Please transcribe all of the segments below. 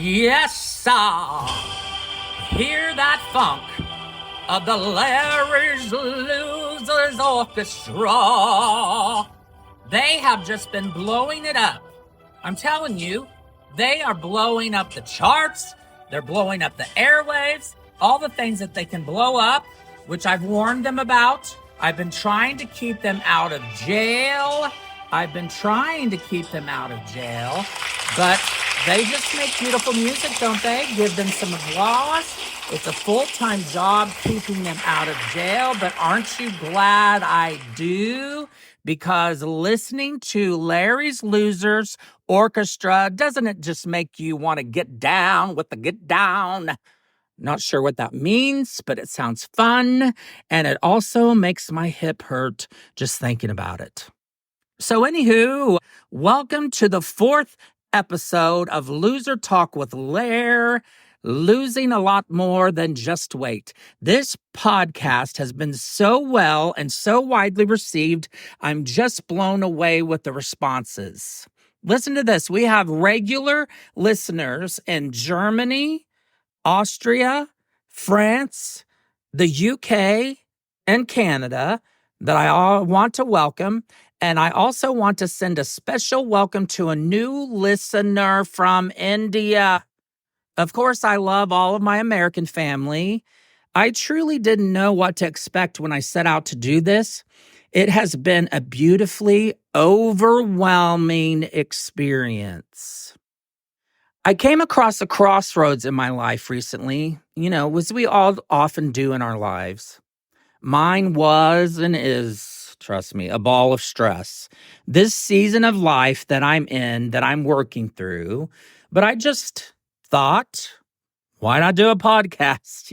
Yes, sir. Hear that funk of the Larry's Losers Orchestra. They have just been blowing it up. I'm telling you, they are blowing up the charts. They're blowing up the airwaves, all the things that they can blow up, which I've warned them about. I've been trying to keep them out of jail. But they just make beautiful music, don't they? Give them some applause. It's a full-time job keeping them out of jail, but aren't you glad I do? Because listening to Larry's Losers Orchestra, doesn't it just make you want to get down with the get down? Not sure what that means, but it sounds fun, and it also makes my hip hurt just thinking about it. So anywho, welcome to the 4th episode of Loser Talk with Lair, losing a lot more than just weight. This podcast has been so well and so widely received, I'm just blown away with the responses. Listen to this. We have regular listeners in Germany, Austria, France, the UK, and Canada that I all want to welcome. And I also want to send a special welcome to a new listener from India. Of course, I love all of my American family. I truly didn't know what to expect when I set out to do this. It has been a beautifully overwhelming experience. I came across a crossroads in my life recently, as we all often do in our lives. Mine was and is, trust me, a ball of stress. This season of life that I'm in, that I'm working through, but I just thought, why not do a podcast?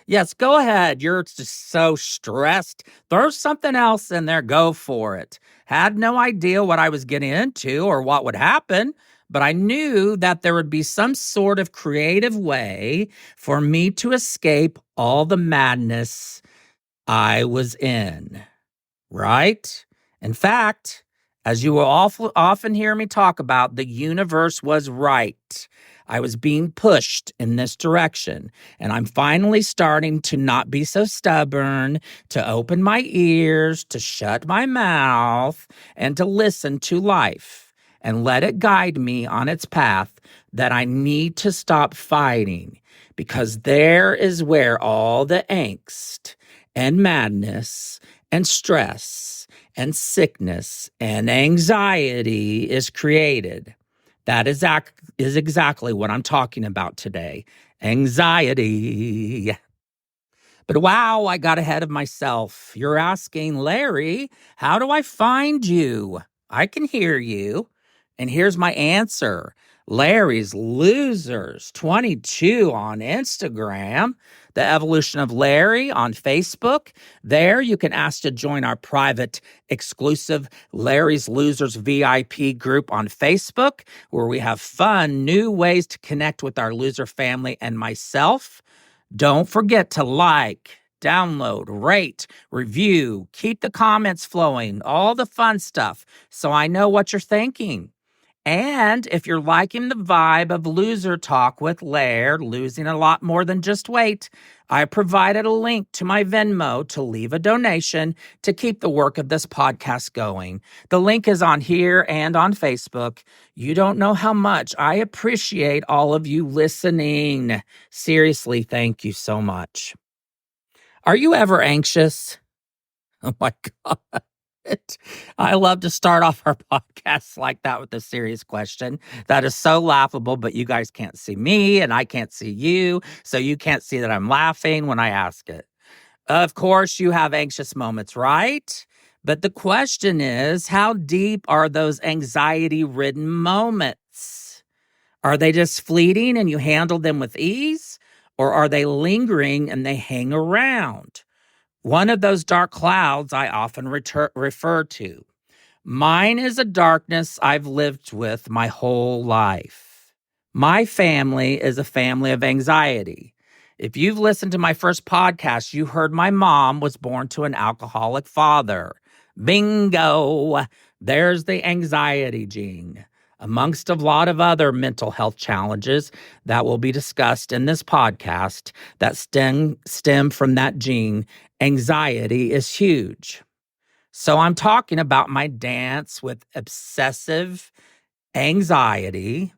Yes, go ahead. You're just so stressed. Throw something else in there. Go for it. Had no idea what I was getting into or what would happen, but I knew that there would be some sort of creative way for me to escape all the madness I was in, right? In fact, as you will often hear me talk about, the universe was right. I was being pushed in this direction, and I'm finally starting to not be so stubborn, to open my ears, to shut my mouth, and to listen to life and let it guide me on its path that I need to stop fighting, because there is where all the angst and madness and stress and sickness and anxiety is created. That is exactly what I'm talking about today. Anxiety. But wow, I got ahead of myself. You're asking, Larry, how do I find you? I can hear you. And here's my answer. Larry's Losers 22 on Instagram, The Evolution of Larry on Facebook. There you can ask to join our private, exclusive Larry's Losers VIP group on Facebook, where we have fun, new ways to connect with our loser family and myself. Don't forget to like, download, rate, review, keep the comments flowing, all the fun stuff, so I know what you're thinking. And if you're liking the vibe of Loser Talk with Lair, losing a lot more than just weight, I provided a link to my Venmo to leave a donation to keep the work of this podcast going. The link is on here and on Facebook. You don't know how much I appreciate all of you listening. Seriously, thank you so much. Are you ever anxious? Oh my God. I love to start off our podcasts like that with a serious question. That is so laughable, but you guys can't see me and I can't see you, so you can't see that I'm laughing when I ask it. Of course, you have anxious moments, right? But the question is, how deep are those anxiety-ridden moments? Are they just fleeting and you handle them with ease? Or are they lingering and they hang around? One of those dark clouds I often refer to. Mine is a darkness I've lived with my whole life. My family is a family of anxiety. If you've listened to my first podcast, you heard my mom was born to an alcoholic father. Bingo! There's the anxiety gene. amongst a lot of other mental health challenges that will be discussed in this podcast that stem from that gene, anxiety is huge. So I'm talking about my dance with obsessive anxiety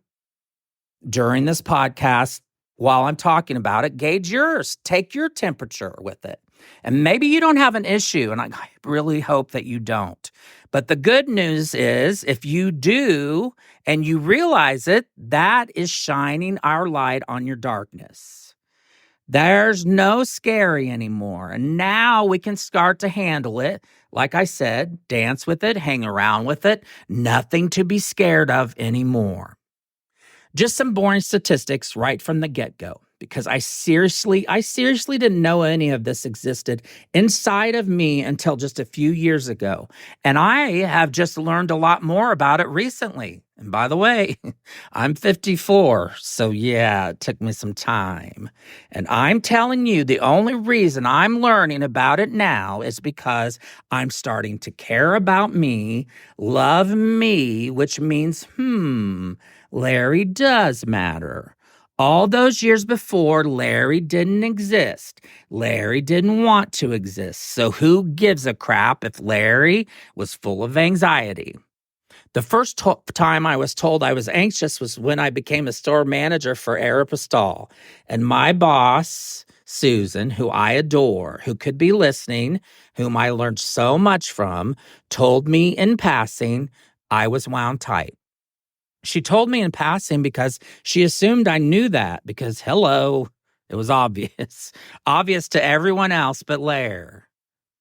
during this podcast. While I'm talking about it, gauge yours, take your temperature with it. And maybe you don't have an issue, and I really hope that you don't. But the good news is, if you do and you realize it, that is shining our light on your darkness. There's no scary anymore. And now we can start to handle it. Like I said, dance with it, hang around with it, nothing to be scared of anymore. Just some boring statistics right from the get-go, because I seriously didn't know any of this existed inside of me until just a few years ago. And I have just learned a lot more about it recently. And by the way, I'm 54, so yeah, it took me some time. And I'm telling you, the only reason I'm learning about it now is because I'm starting to care about me, love me, which means, Larry does matter. All those years before, Larry didn't exist. Larry didn't want to exist. So who gives a crap if Larry was full of anxiety? The first time I was told I was anxious was when I became a store manager for Aeropostale. And my boss, Susan, who I adore, who could be listening, whom I learned so much from, told me in passing I was wound tight. She told me in passing because she assumed I knew that because, hello, it was obvious. Obvious to everyone else but Lair.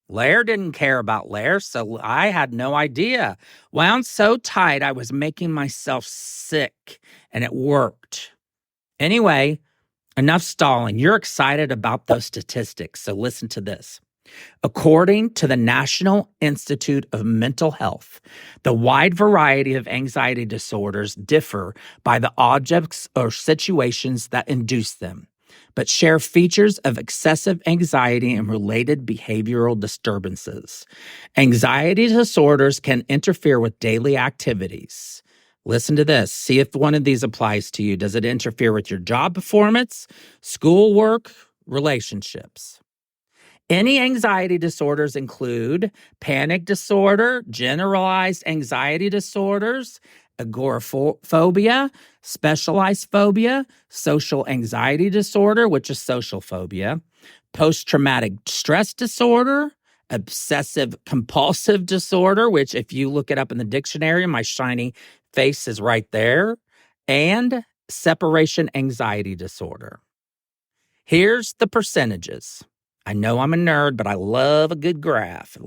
Lair didn't care about Lair, so I had no idea. Wound so tight, I was making myself sick, and it worked. Anyway, enough stalling. You're excited about those statistics, so listen to this. According to the National Institute of Mental Health, the wide variety of anxiety disorders differ by the objects or situations that induce them, but share features of excessive anxiety and related behavioral disturbances. Anxiety disorders can interfere with daily activities. Listen to this. See if one of these applies to you. Does it interfere with your job performance, schoolwork, relationships? Any anxiety disorders include panic disorder, generalized anxiety disorders, agoraphobia, specialized phobia, social anxiety disorder, which is social phobia, post-traumatic stress disorder, obsessive compulsive disorder, which if you look it up in the dictionary, my shiny face is right there, and separation anxiety disorder. Here's the percentages. I know I'm a nerd, but I love a good graph.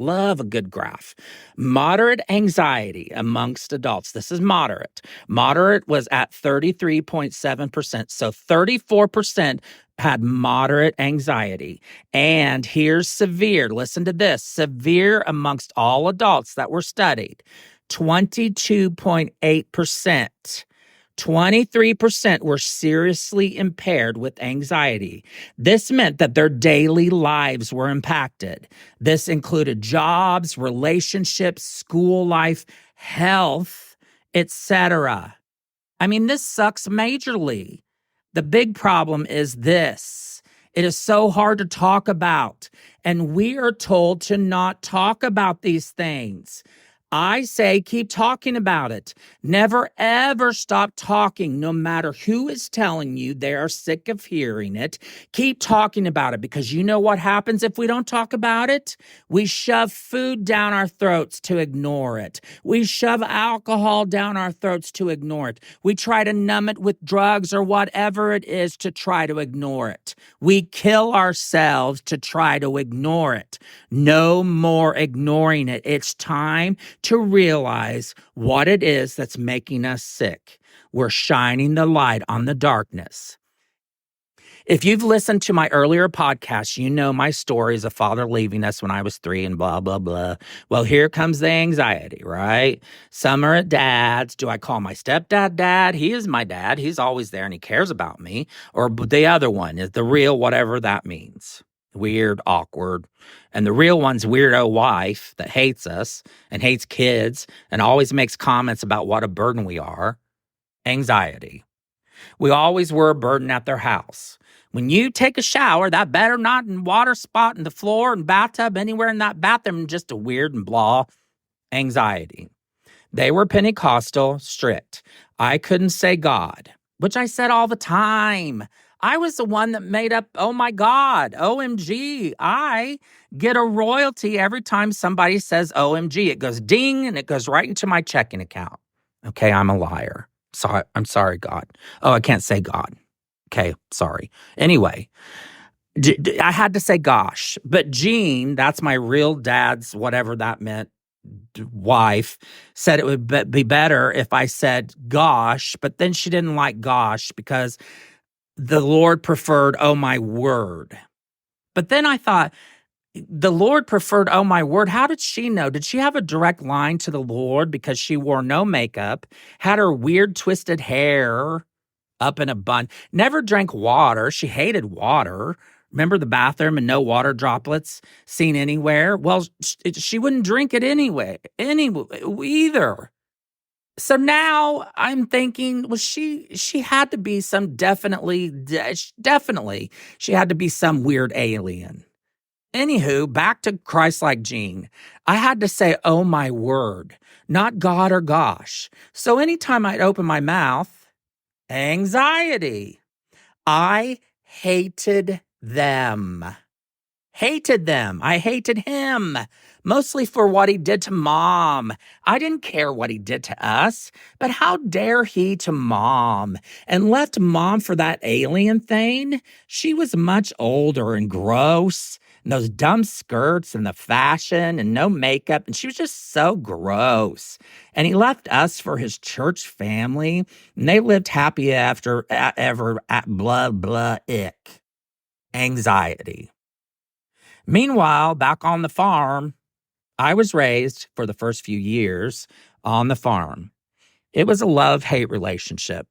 Moderate anxiety amongst adults. This is moderate. Moderate was at 33.7%. So 34% had moderate anxiety. And here's severe. Listen to this. Severe amongst all adults that were studied. 22.8%. 23% were seriously impaired with anxiety. This meant that their daily lives were impacted. This included jobs, relationships, school life, health, etc. I mean, this sucks majorly. The big problem is this. It is so hard to talk about, and we are told to not talk about these things. I say keep talking about it. Never, ever stop talking, no matter who is telling you they are sick of hearing it. Keep talking about it, because you know what happens if we don't talk about it? We shove food down our throats to ignore it. We shove alcohol down our throats to ignore it. We try to numb it with drugs or whatever it is to try to ignore it. We kill ourselves to try to ignore it. No more ignoring it. It's time to realize what it is that's making us sick. We're shining the light on the darkness. If you've listened to my earlier podcasts, you know my stories of father leaving us when I was 3 and blah, blah, blah. Well, here comes the anxiety, right? Some are at dad's. Do I call my stepdad dad? He is my dad. He's always there and he cares about me. Or the other one is the real, whatever that means. Weird, awkward. And the real one's weirdo wife that hates us and hates kids and always makes comments about what a burden we are. Anxiety. We always were a burden at their house. When you take a shower, that better not in water spot in the floor and bathtub, anywhere in that bathroom, just a weird and blah. Anxiety. They were Pentecostal, strict. I couldn't say God, which I said all the time. I was the one that made up, oh my God, OMG. I get a royalty every time somebody says OMG. It goes ding and it goes right into my checking account. Okay, I'm a liar. I'm sorry, God. Oh, I can't say God. Okay, sorry. Anyway, I had to say gosh, but Jean, that's my real dad's, whatever that meant, wife, said it would be better if I said gosh, but then she didn't like gosh because the Lord preferred oh my word. But then I thought, the Lord preferred oh my word. How did she know? Did she have a direct line to the Lord because she wore no makeup, had her weird twisted hair up in a bun, never drank water? She hated water. Remember the bathroom and no water droplets seen anywhere? Well, she wouldn't drink it anyway, either. So now I'm thinking, well, she had to be definitely, she had to be some weird alien. Anywho, back to Christ-like Jean. I had to say, oh my word, not God or gosh. So anytime I'd open my mouth, anxiety. I hated them. Hated them. I hated him, mostly for what he did to Mom. I didn't care what he did to us, but how dare he to Mom, and left Mom for that alien thing? She was much older and gross, and those dumb skirts and the fashion and no makeup, and she was just so gross. And he left us for his church family, and they lived happy ever at blah, blah, ick. Anxiety. Meanwhile, back on the farm, I was raised for the first few years on the farm. It was a love-hate relationship.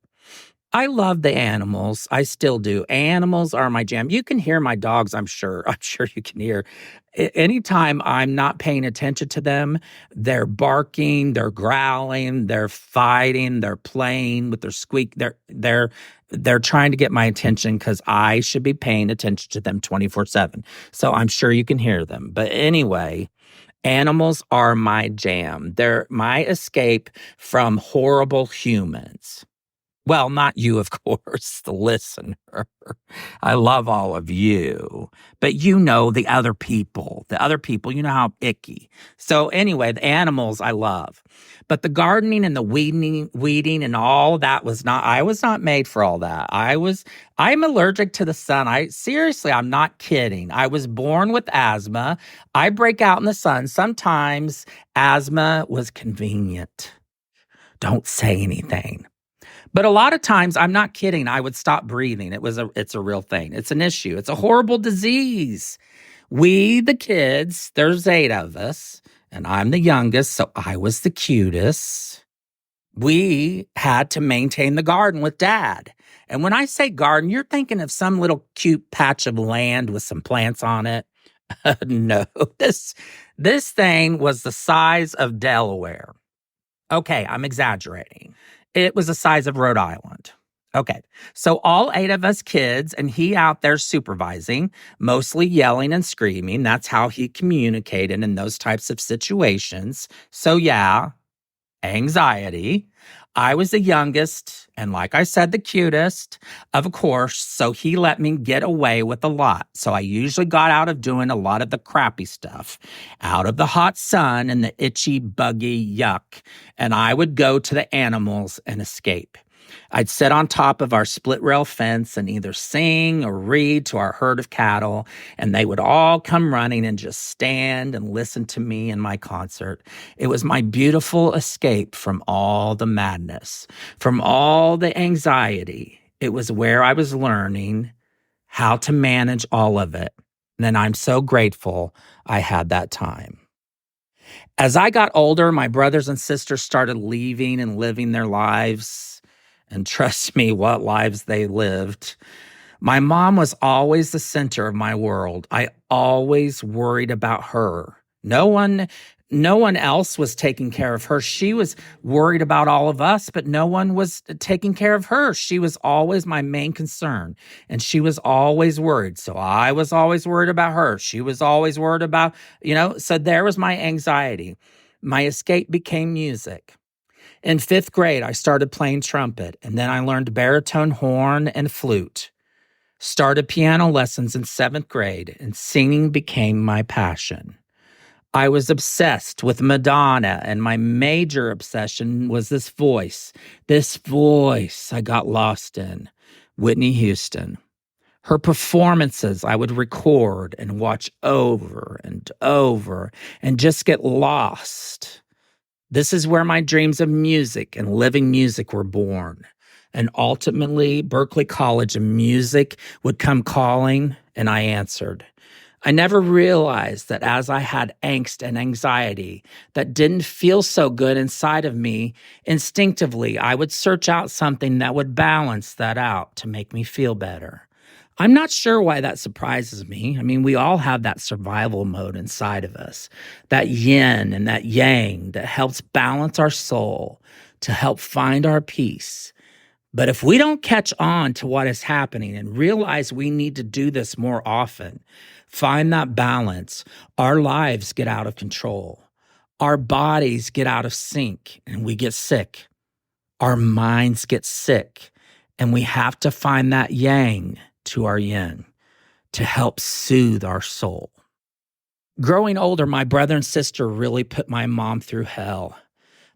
I love the animals. I still do. Animals are my jam. You can hear my dogs, I'm sure. I'm sure you can hear. Anytime I'm not paying attention to them, they're barking, they're growling, they're fighting, they're playing with their squeak. They're trying to get my attention because I should be paying attention to them 24/7. So I'm sure you can hear them. But anyway, animals are my jam. They're my escape from horrible humans. Well, not you, of course, the listener. I love all of you. But you know the other people. You know how icky. So anyway, the animals I love. But the gardening and the weeding and all that I was not made for all that. I'm allergic to the sun. I'm not kidding. I was born with asthma. I break out in the sun. Sometimes asthma was convenient. Don't say anything. But a lot of times, I'm not kidding, I would stop breathing. It's a real thing. It's an issue. It's a horrible disease. We, the kids, there's 8 of us, and I'm the youngest, so I was the cutest. We had to maintain the garden with Dad. And when I say garden, you're thinking of some little cute patch of land with some plants on it. No, this thing was the size of Delaware. Okay, I'm exaggerating. It was the size of Rhode Island. Okay, so all 8 of us kids, and he out there supervising, mostly yelling and screaming. That's how he communicated in those types of situations. So yeah, anxiety. I was the youngest, and like I said, the cutest, of course, so he let me get away with a lot. So I usually got out of doing a lot of the crappy stuff, out of the hot sun and the itchy, buggy yuck, and I would go to the animals and escape. I'd sit on top of our split rail fence and either sing or read to our herd of cattle, and they would all come running and just stand and listen to me in my concert. It was my beautiful escape from all the madness, from all the anxiety. It was where I was learning how to manage all of it. And I'm so grateful I had that time. As I got older, my brothers and sisters started leaving and living their lives. And trust me, what lives they lived. My mom was always the center of my world. I always worried about her. No one no one else was taking care of her. She was worried about all of us, but no one was taking care of her. She was always my main concern, and she was always worried. So I was always worried about her. She was always worried about, so there was my anxiety. My escape became music. In 5th grade, I started playing trumpet, and then I learned baritone, horn, and flute. Started piano lessons in 7th grade, and singing became my passion. I was obsessed with Madonna, and my major obsession was this voice I got lost in, Whitney Houston. Her performances I would record and watch over and over and just get lost. This is where my dreams of music and living music were born. And ultimately, Berklee College of Music would come calling, and I answered. I never realized that as I had angst and anxiety that didn't feel so good inside of me, instinctively, I would search out something that would balance that out to make me feel better. I'm not sure why that surprises me. I mean, we all have that survival mode inside of us, that yin and that yang that helps balance our soul, to help find our peace. But if we don't catch on to what is happening and realize we need to do this more often, find that balance, our lives get out of control. Our bodies get out of sync and we get sick. Our minds get sick, and we have to find that yang to our yin to help soothe our soul. Growing older, my brother and sister really put my mom through hell.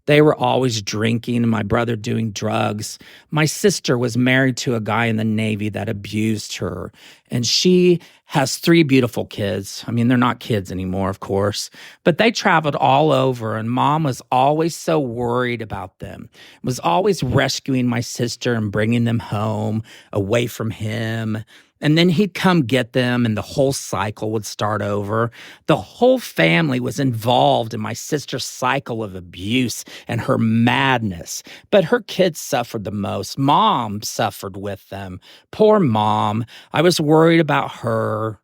They were always drinking and my brother doing drugs. My sister was married to a guy in the Navy that abused her. And she has 3 beautiful kids. I mean, they're not kids anymore, of course. But they traveled all over, and Mom was always so worried about them. Was always rescuing my sister and bringing them home away from him. And then he'd come get them, and the whole cycle would start over. The whole family was involved in my sister's cycle of abuse and her madness. But her kids suffered the most. Mom suffered with them. Poor Mom. I was worried about her.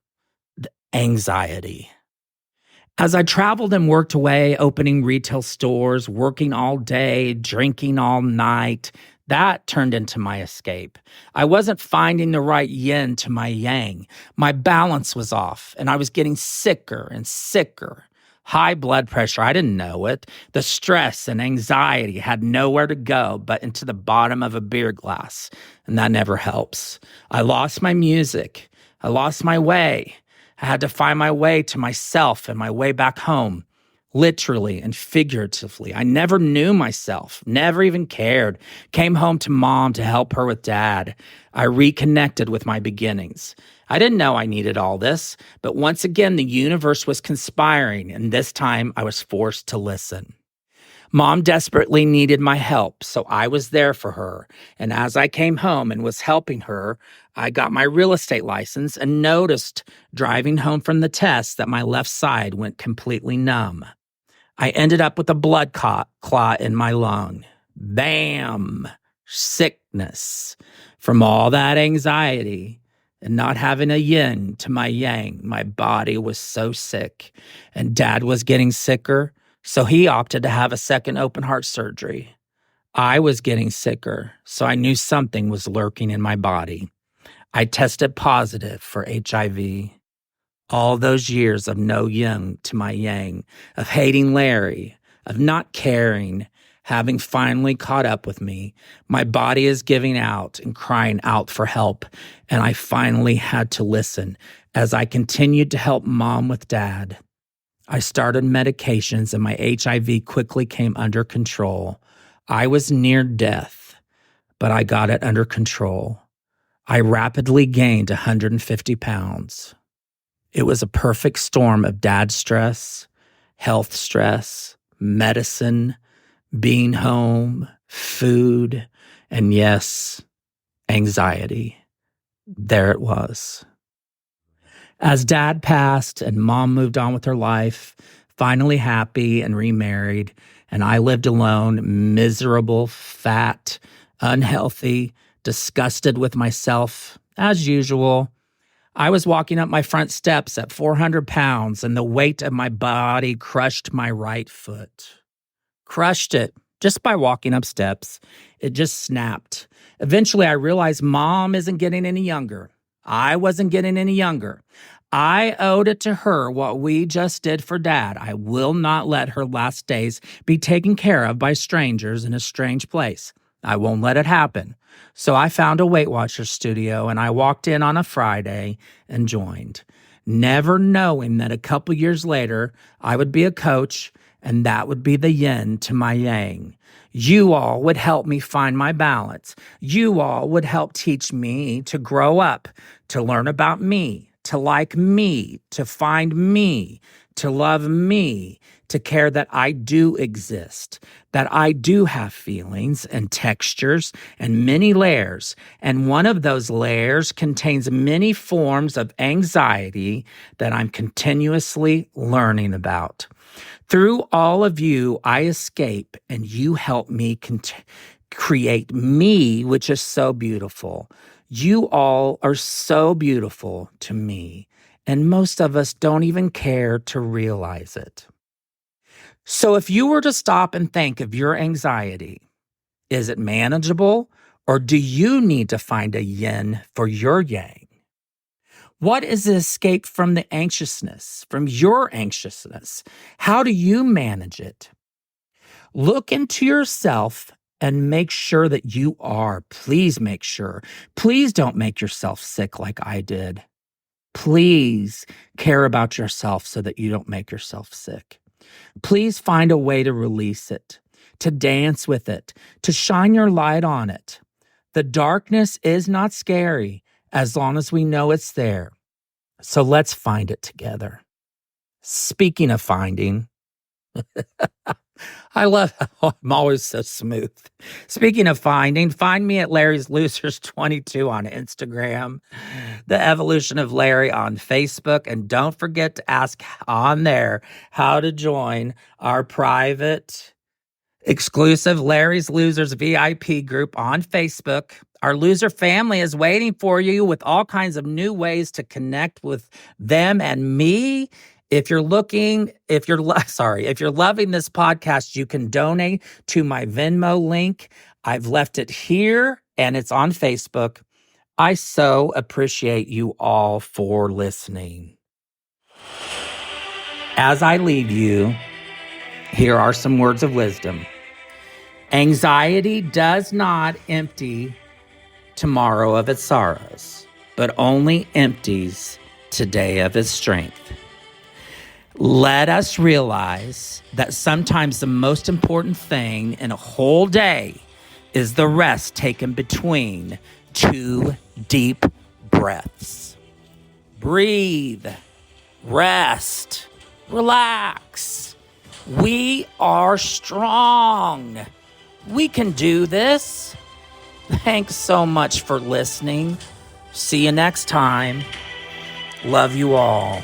The anxiety. As I traveled and worked away, opening retail stores, working all day, drinking all night, that turned into my escape. I wasn't finding the right yin to my yang. My balance was off, and I was getting sicker and sicker. High blood pressure, I didn't know it. The stress and anxiety had nowhere to go but into the bottom of a beer glass, and that never helps. I lost my music. I lost my way. I had to find my way to myself and my way back home, literally and figuratively. I never knew myself, never even cared. Came home to Mom to help her with Dad. I reconnected with my beginnings. I didn't know I needed all this, but once again, the universe was conspiring, and this time I was forced to listen. Mom desperately needed my help, so I was there for her. And as I came home and was helping her, I got my real estate license and noticed driving home from the test that my left side went completely numb. I ended up with a blood clot in my lung. Bam! Sickness. From all that anxiety and not having a yin to my yang, my body was so sick. And Dad was getting sicker, so he opted to have a second open heart surgery. I was getting sicker, so I knew something was lurking in my body. I tested positive for HIV. All those years of no yin to my yang, of hating Larry, of not caring, having finally caught up with me. My body is giving out and crying out for help, and I finally had to listen as I continued to help Mom with Dad. I started medications and my HIV quickly came under control. I was near death, but I got it under control. I rapidly gained 150 pounds. It was a perfect storm of dad stress, health stress, medicine, being home, food, and yes, anxiety. There it was. As Dad passed and Mom moved on with her life, finally happy and remarried, and I lived alone, miserable, fat, unhealthy, disgusted with myself, as usual, I was walking up my front steps at 400 pounds, and the weight of my body crushed my right foot. Crushed it just by walking up steps. It just snapped. Eventually, I realized Mom isn't getting any younger. I wasn't getting any younger. I owed it to her what we just did for Dad. I will not let her last days be taken care of by strangers in a strange place. I won't let it happen. So I found a Weight Watchers studio and I walked in on a Friday and joined, never knowing that a couple years later I would be a coach and that would be the yin to my yang. You all would help me find my balance. You all would help teach me to grow up, to learn about me, to like me, to find me, to love me, to care that I do exist, that I do have feelings and textures and many layers. And one of those layers contains many forms of anxiety that I'm continuously learning about. Through all of you, I escape and you help me create me, which is so beautiful. You all are so beautiful to me, and most of us don't even care to realize it. So if you were to stop and think of your anxiety, is it manageable, or do you need to find a yin for your yang? What is the escape from the anxiousness, from your anxiousness? How do you manage it? Look into yourself and make sure that you are. Please make sure. Please don't make yourself sick like I did. Please care about yourself so that you don't make yourself sick. Please find a way to release it, to dance with it, to shine your light on it. The darkness is not scary as long as we know it's there. So let's find it together. Speaking of finding, I love how I'm always so smooth. Speaking of finding, find me at Larry's Losers 22 on Instagram, The Evolution of Larry on Facebook, and don't forget to ask on there how to join our private, exclusive Larry's Losers VIP group on Facebook. Our loser family is waiting for you with all kinds of new ways to connect with them and me. If you're loving this podcast, you can donate to my Venmo link. I've left it here and it's on Facebook. I so appreciate you all for listening. As I leave you, here are some words of wisdom. Anxiety does not empty tomorrow of its sorrows, but only empties today of its strength. Let us realize that sometimes the most important thing in a whole day is the rest taken between two deep breaths. Breathe, rest, relax. We are strong. We can do this. Thanks so much for listening. See you next time. Love you all.